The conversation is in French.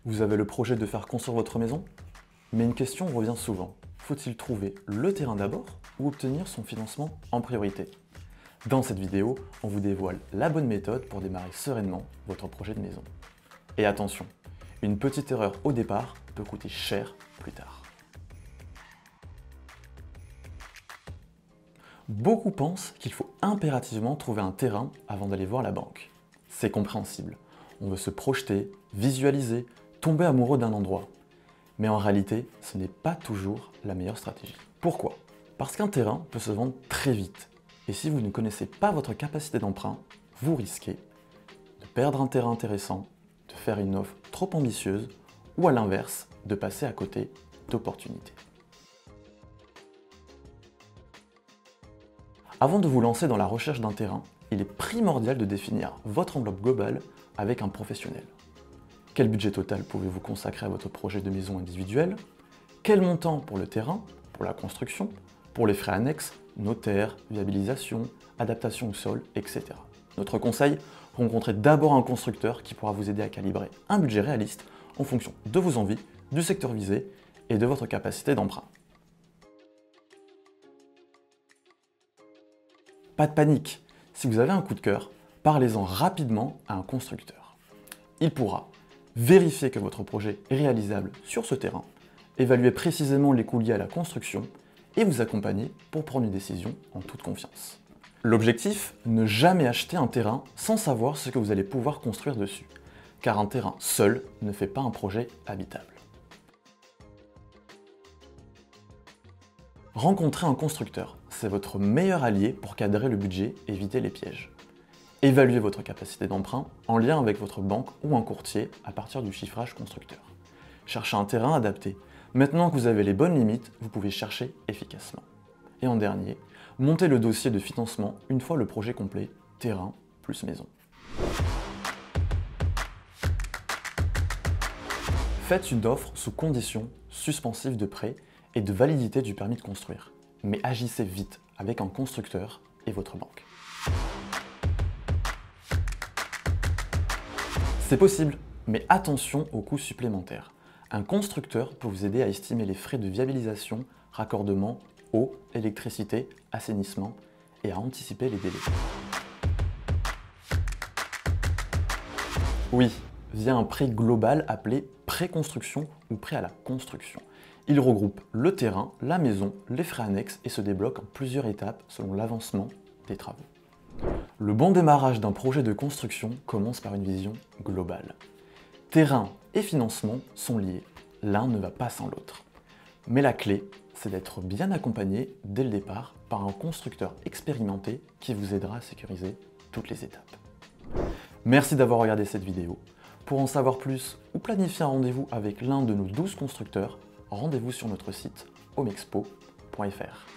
Vous avez le projet de faire construire votre maison? Mais une question revient souvent. Faut-il trouver le terrain d'abord ou obtenir son financement en priorité? Dans cette vidéo, on vous dévoile la bonne méthode pour démarrer sereinement votre projet de maison. Et attention, une petite erreur au départ peut coûter cher plus tard. Beaucoup pensent qu'il faut impérativement trouver un terrain avant d'aller voir la banque. C'est compréhensible. On veut se projeter, visualiser, tomber amoureux d'un endroit. Mais en réalité, ce n'est pas toujours la meilleure stratégie. Pourquoi? Parce qu'un terrain peut se vendre très vite. Et si vous ne connaissez pas votre capacité d'emprunt, vous risquez de perdre un terrain intéressant, de faire une offre trop ambitieuse ou à l'inverse, de passer à côté d'opportunités. Avant de vous lancer dans la recherche d'un terrain, il est primordial de définir votre enveloppe globale avec un professionnel. Quel budget total pouvez-vous consacrer à votre projet de maison individuelle? Quel montant pour le terrain, pour la construction, pour les frais annexes, notaire, viabilisation, adaptation au sol, etc. Notre conseil, rencontrez d'abord un constructeur qui pourra vous aider à calibrer un budget réaliste en fonction de vos envies, du secteur visé et de votre capacité d'emprunt. Pas de panique, si vous avez un coup de cœur, parlez-en rapidement à un constructeur. Il pourra vérifier que votre projet est réalisable sur ce terrain, évaluer précisément les coûts liés à la construction et vous accompagner pour prendre une décision en toute confiance. L'objectif, ne jamais acheter un terrain sans savoir ce que vous allez pouvoir construire dessus, car un terrain seul ne fait pas un projet habitable. Rencontrer un constructeur, c'est votre meilleur allié pour cadrer le budget et éviter les pièges. Évaluez votre capacité d'emprunt en lien avec votre banque ou un courtier à partir du chiffrage constructeur. Cherchez un terrain adapté. Maintenant que vous avez les bonnes limites, vous pouvez chercher efficacement. Et en dernier, montez le dossier de financement une fois le projet complet, terrain plus maison. Faites une offre sous conditions suspensives de prêt et de validité du permis de construire. Mais agissez vite avec un constructeur et votre banque. C'est possible, mais attention aux coûts supplémentaires. Un constructeur peut vous aider à estimer les frais de viabilisation, raccordement, eau, électricité, assainissement et à anticiper les délais. Oui, via un prêt global appelé pré-construction ou prêt à la construction. Il regroupe le terrain, la maison, les frais annexes et se débloque en plusieurs étapes selon l'avancement des travaux. Le bon démarrage d'un projet de construction commence par une vision globale. Terrain et financement sont liés, l'un ne va pas sans l'autre. Mais la clé, c'est d'être bien accompagné dès le départ par un constructeur expérimenté qui vous aidera à sécuriser toutes les étapes. Merci d'avoir regardé cette vidéo. Pour en savoir plus ou planifier un rendez-vous avec l'un de nos 12 constructeurs, rendez-vous sur notre site homexpo.fr.